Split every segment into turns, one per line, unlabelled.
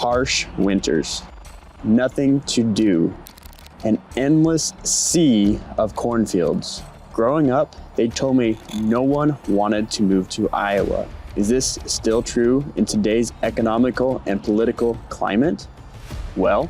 harsh winters, nothing to do, an endless sea of cornfields. Growing up, they told me no one wanted to move to Iowa. Is this still true in today's economical and political climate? Well,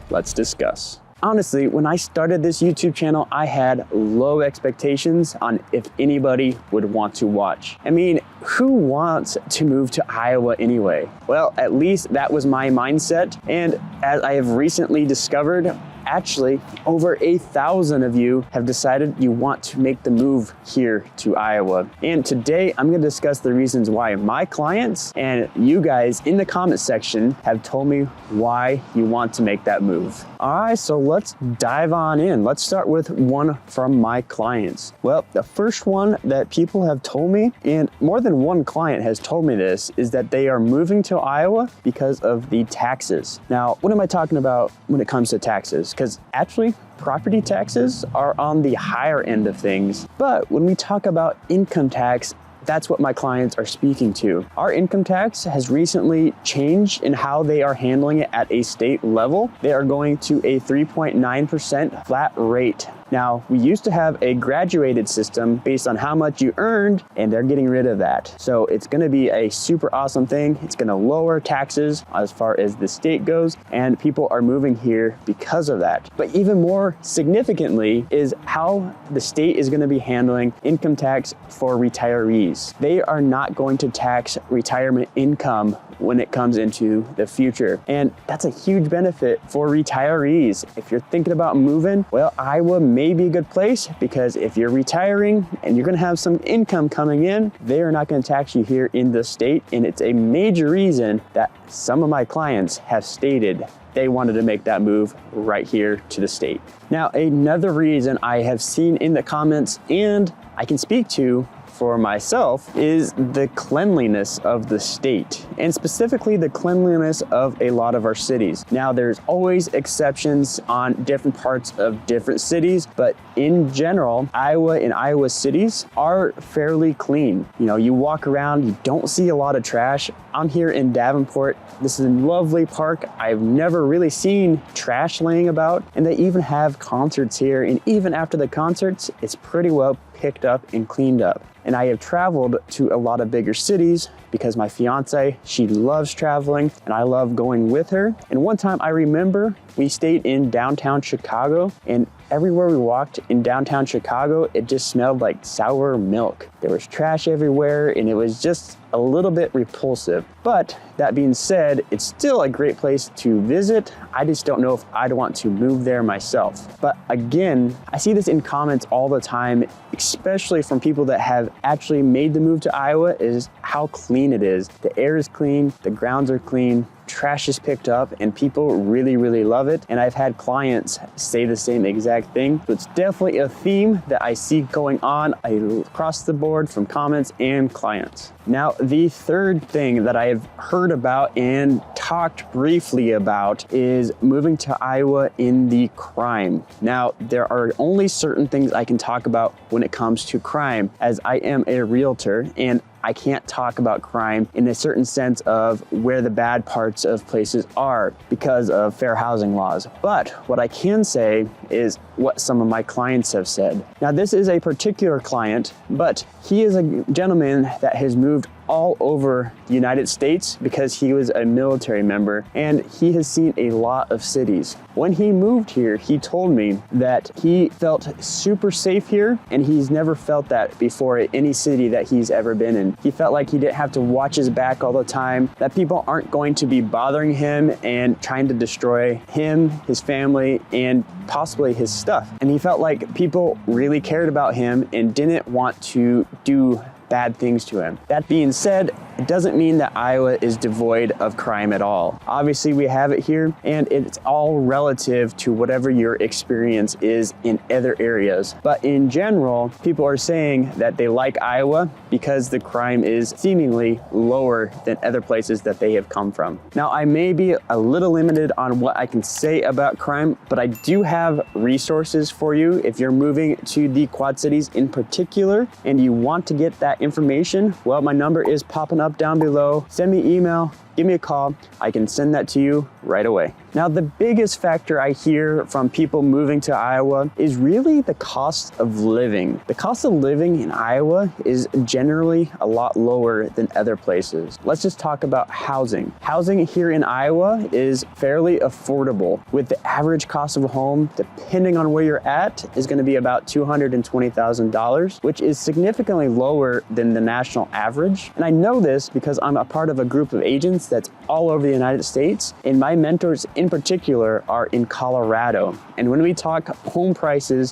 let's discuss. Honestly, when I started this YouTube channel, I had low expectations on if anybody would want to watch. I mean, who wants to move to Iowa anyway? Well, at least that was my mindset. And as I have recently discovered, actually, over 1,000 of you have decided you want to make the move here to Iowa. And today I'm going to discuss the reasons why my clients and you guys in the comment section have told me why you want to make that move. All right, so let's dive on in. Let's start with one from my clients. Well, the first one that people have told me, and more than one client has told me this, is that they are moving to Iowa because of the taxes. Now, what am I talking about when it comes to taxes? Because actually, property taxes are on the higher end of things. But when we talk about income tax, that's what my clients are speaking to. Our income tax has recently changed in how they are handling it at a state level. They are going to a 3.9% flat rate. Now, we used to have a graduated system based on how much you earned, and they're getting rid of that. So it's gonna be a super awesome thing. It's gonna lower taxes as far as the state goes, and people are moving here because of that. But even more significantly is how the state is gonna be handling income tax for retirees. They are not going to tax retirement income when it comes into the future. And that's a huge benefit for retirees. If you're thinking about moving, well, Iowa may be a good place because if you're retiring and you're gonna have some income coming in, they are not gonna tax you here in the state. And it's a major reason that some of my clients have stated they wanted to make that move right here to the state. Now, another reason I have seen in the comments and I can speak to for myself is the cleanliness of the state, and specifically the cleanliness of a lot of our cities. Now, there's always exceptions on different parts of different cities, but in general, Iowa and Iowa cities are fairly clean. You know, you walk around, you don't see a lot of trash. I'm here in Davenport. This is a lovely park. I've never really seen trash laying about, and they even have concerts here, and even after the concerts, it's pretty well picked up and cleaned up. And I have traveled to a lot of bigger cities because my fiance, she loves traveling and I love going with her. And one time I remember we stayed in downtown Chicago, and everywhere we walked in downtown Chicago, it just smelled like sour milk. There was trash everywhere and it was just a little bit repulsive. But that being said, it's still a great place to visit. I just don't know if I'd want to move there myself. But again, I see this in comments all the time, especially from people that have actually made the move to Iowa, is how clean it is. The air is clean, the grounds are clean, trash is picked up, and people really, really love it. And I've had clients say the same exact thing. So it's definitely a theme that I see going on across the board from comments and clients. Now, the third thing that I've heard about and talked briefly about is moving to Iowa in the crime. Now, there are only certain things I can talk about when it comes to crime, as I am a realtor and I can't talk about crime in a certain sense of where the bad parts of places are because of fair housing laws. But what I can say is what some of my clients have said. Now, this is a particular client, but he is a gentleman that has moved all over the United States because he was a military member and he has seen a lot of cities. When he moved here, he told me that he felt super safe here and he's never felt that before at any city that he's ever been in. He felt like he didn't have to watch his back all the time, that people aren't going to be bothering him and trying to destroy him, his family, and possibly his stuff. And he felt like people really cared about him and didn't want to do bad things to him. That being said, it doesn't mean that Iowa is devoid of crime at all. Obviously, we have it here, and it's all relative to whatever your experience is in other areas. But in general, people are saying that they like Iowa because the crime is seemingly lower than other places that they have come from. Now, I may be a little limited on what I can say about crime, but I do have resources for you if you're moving to the Quad Cities in particular and you want to get that information. Well, my number is popping up down below. Send me email, give me a call. I can send that to you right away. Now, the biggest factor I hear from people moving to Iowa is really the cost of living. The cost of living in Iowa is generally a lot lower than other places. Let's just talk about housing. Housing here in Iowa is fairly affordable, with the average cost of a home, depending on where you're at, is going to be about $220,000, which is significantly lower than the national average. And I know this because I'm a part of a group of agents that's all over the United States, and my mentors in particular are in Colorado. And when we talk home prices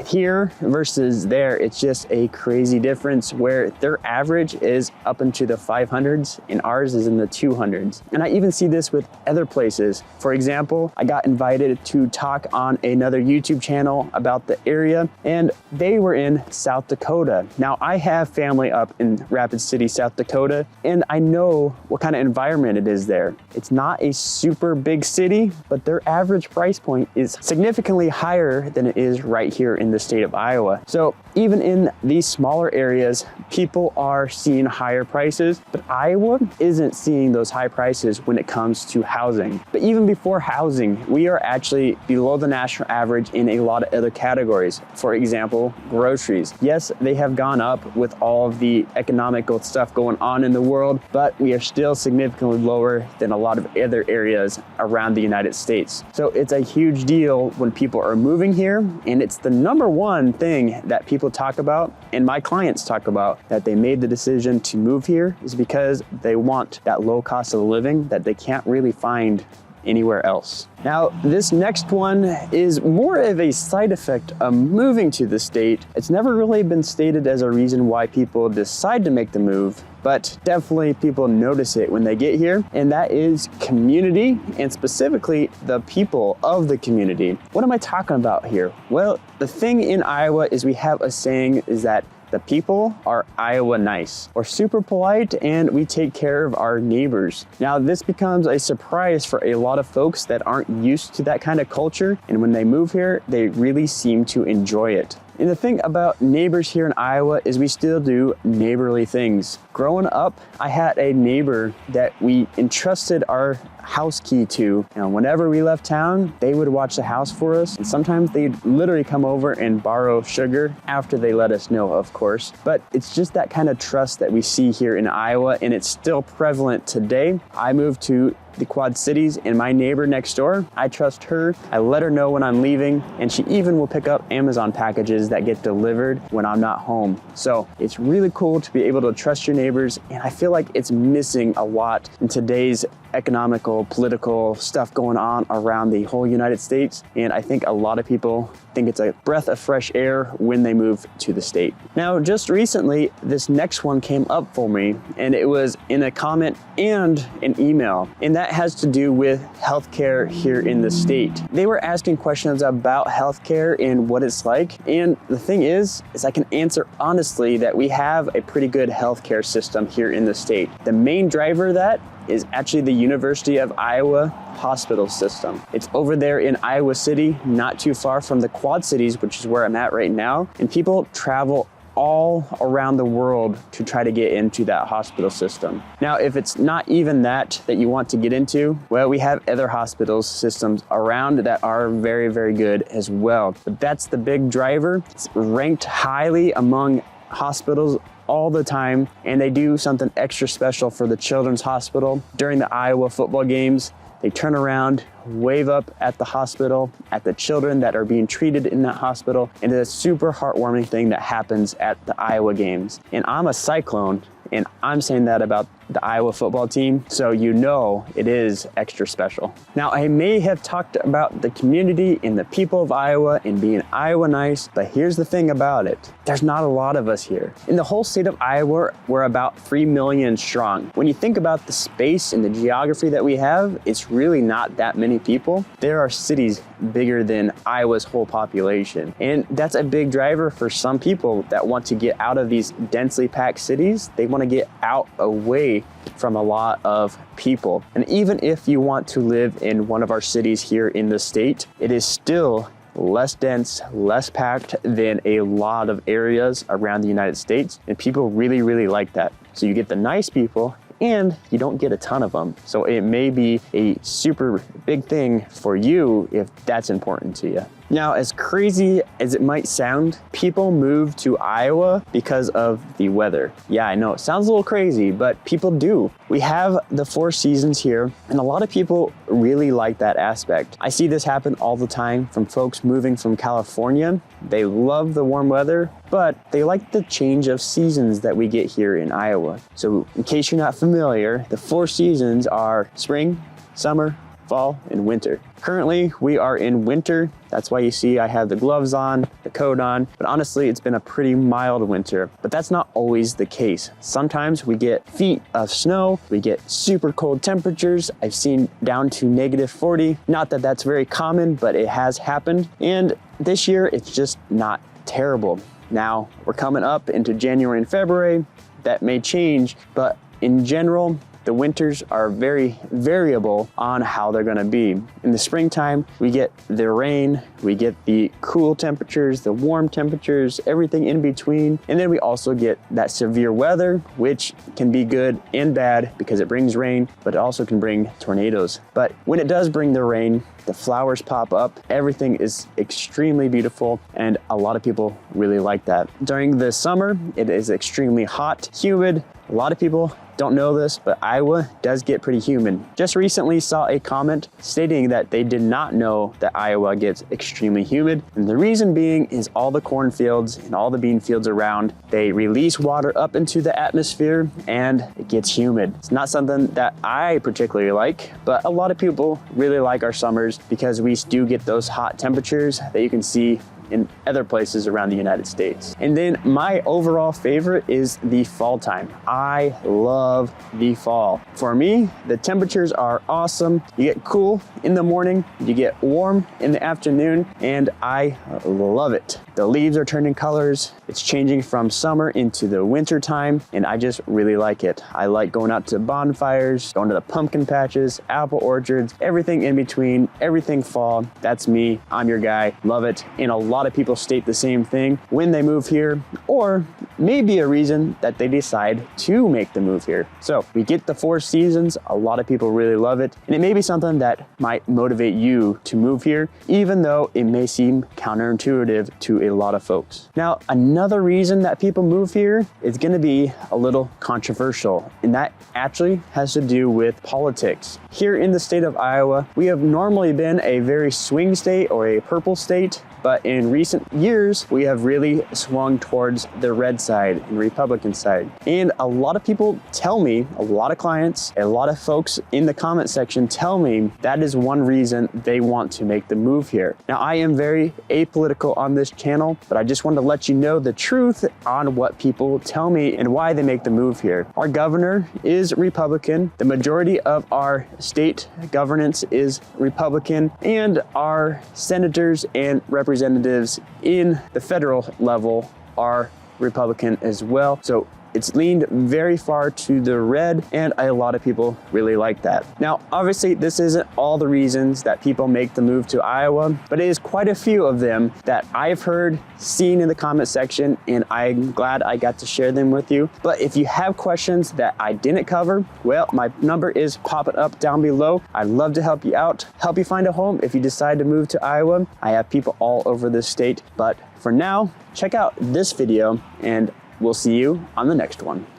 here versus there, it's just a crazy difference where their average is up into the 500s and ours is in the 200s. And I even see this with other places. For example, I got invited to talk on another YouTube channel about the area, and they were in South Dakota. Now, I have family up in Rapid City, South Dakota, and I know what kind of environment it is there. It's not a super big city, but their average price point is significantly higher than it is right here in the state of Iowa. So even in these smaller areas, people are seeing higher prices, but Iowa isn't seeing those high prices when it comes to housing. But even before housing, we are actually below the national average in a lot of other categories. For example, groceries. Yes, they have gone up with all of the economical stuff going on in the world, but we are still significantly lower than a lot of other areas around the United States. So it's a huge deal when people are moving here, and it's the number one thing that people talk about and my clients talk about, that they made the decision to move here is because they want that low cost of living that they can't really find anywhere else. Now, this next one is more of a side effect of moving to the state. It's never really been stated as a reason why people decide to make the move, but definitely people notice it when they get here, and that is community, and specifically the people of the community. What am I talking about here? Well, the thing in Iowa is we have a saying is that the people are Iowa nice. We're super polite and we take care of our neighbors. Now, this becomes a surprise for a lot of folks that aren't used to that kind of culture, and when they move here, they really seem to enjoy it. And the thing about neighbors here in Iowa is we still do neighborly things. Growing up, I had a neighbor that we entrusted our house key to. And whenever we left town, they would watch the house for us. And sometimes they'd literally come over and borrow sugar after they let us know, of course. But it's just that kind of trust that we see here in Iowa, and it's still prevalent today. I moved to the Quad Cities, and my neighbor next door, I trust her. I let her know when I'm leaving, and she even will pick up Amazon packages that get delivered when I'm not home. So it's really cool to be able to trust your neighbors, and I feel like it's missing a lot in today's economical, political stuff going on around the whole United States. And I think a lot of people think it's a breath of fresh air when they move to the state. Now, just recently, this next one came up for me, and it was in a comment and an email, and that has to do with healthcare here in the state. They were asking questions about healthcare and what it's like, and the thing is I can answer honestly that we have a pretty good healthcare system here in the state. The main driver of that is actually the University of Iowa hospital system. It's over there in Iowa City, not too far from the Quad Cities, which is where I'm at right now. And people travel all around the world to try to get into that hospital system. Now, if it's not even that you want to get into, well, we have other hospital systems around that are very, very good as well. But that's the big driver. It's ranked highly among hospitals all the time, and they do something extra special for the Children's Hospital. During the Iowa football games, they turn around, wave up at the hospital, at the children that are being treated in that hospital, and it's a super heartwarming thing that happens at the Iowa games. And I'm a Cyclone, and I'm saying that about the Iowa football team, so you know it is extra special. Now, I may have talked about the community and the people of Iowa and being Iowa nice, but here's the thing about it. There's not a lot of us here. In the whole state of Iowa, we're about 3 million strong. When you think about the space and the geography that we have, it's really not that many people. There are cities bigger than Iowa's whole population, and that's a big driver for some people that want to get out of these densely packed cities. They want to get out away from a lot of people. And even if you want to live in one of our cities here in the state, it is still less dense, less packed than a lot of areas around the United States. And people really, really like that. So you get the nice people and you don't get a ton of them. So it may be a super big thing for you if that's important to you. Now, as crazy as it might sound, people move to Iowa because of the weather. Yeah, I know it sounds a little crazy, but people do. We have the 4 seasons here, and a lot of people really like that aspect. I see this happen all the time from folks moving from California. They love the warm weather, but they like the change of seasons that we get here in Iowa. So in case you're not familiar, the 4 seasons are spring, summer, fall, and winter. Currently, we are in winter. That's why you see I have the gloves on, the coat on, but honestly, it's been a pretty mild winter, but that's not always the case. Sometimes we get feet of snow, we get super cold temperatures. I've seen down to -40. Not that that's very common, but it has happened. And this year, it's just not terrible. Now, we're coming up into January and February. That may change, but in general, the winters are very variable on how they're gonna be. In the springtime, we get the rain, we get the cool temperatures, the warm temperatures, everything in between. And then we also get that severe weather, which can be good and bad because it brings rain, but it also can bring tornadoes. But when it does bring the rain, the flowers pop up, everything is extremely beautiful, and a lot of people really like that. During the summer, it is extremely hot, humid. A lot of people don't know this, but Iowa does get pretty humid. Just recently saw a comment stating that they did not know that Iowa gets extremely humid. And the reason being is all the cornfields and all the bean fields around, they release water up into the atmosphere and it gets humid. It's not something that I particularly like, but a lot of people really like our summers because we do get those hot temperatures that you can see in other places around the United States. And then my overall favorite is the fall time. I love the fall. For me, the temperatures are awesome. You get cool in the morning, you get warm in the afternoon, and I love it. The leaves are turning colors. It's changing from summer into the winter time, and I just really like it. I like going out to bonfires, going to the pumpkin patches, apple orchards, everything in between, everything fall. That's me. I'm your guy. Love it. And a lot of people state the same thing when they move here, or maybe a reason that they decide to make the move here. So we get the 4 seasons. A lot of people really love it, and it may be something that might motivate you to move here, even though it may seem counterintuitive to a lot of folks. Now, another reason that people move here is going to be a little controversial, and that actually has to do with politics. Here in the state of Iowa, we have normally been a very swing state or a purple state, but in recent years, we have really swung towards the red side and Republican side. And a lot of people tell me, a lot of clients, a lot of folks in the comment section tell me that is one reason they want to make the move here. Now, I am very apolitical on this channel, but I just want to let you know the truth on what people tell me and why they make the move here. Our governor is Republican. The majority of our state governance is Republican, and our senators and representatives in the federal level are Republican as well. So it's leaned very far to the red, and a lot of people really like that. Now, obviously, this isn't all the reasons that people make the move to Iowa, but it is quite a few of them that I've heard, seen in the comment section, and I'm glad I got to share them with you. But if you have questions that I didn't cover, well, my number is popping up down below. I'd love to help you out, help you find a home if you decide to move to Iowa. I have people all over the state, but for now, check out this video, and we'll see you on the next one.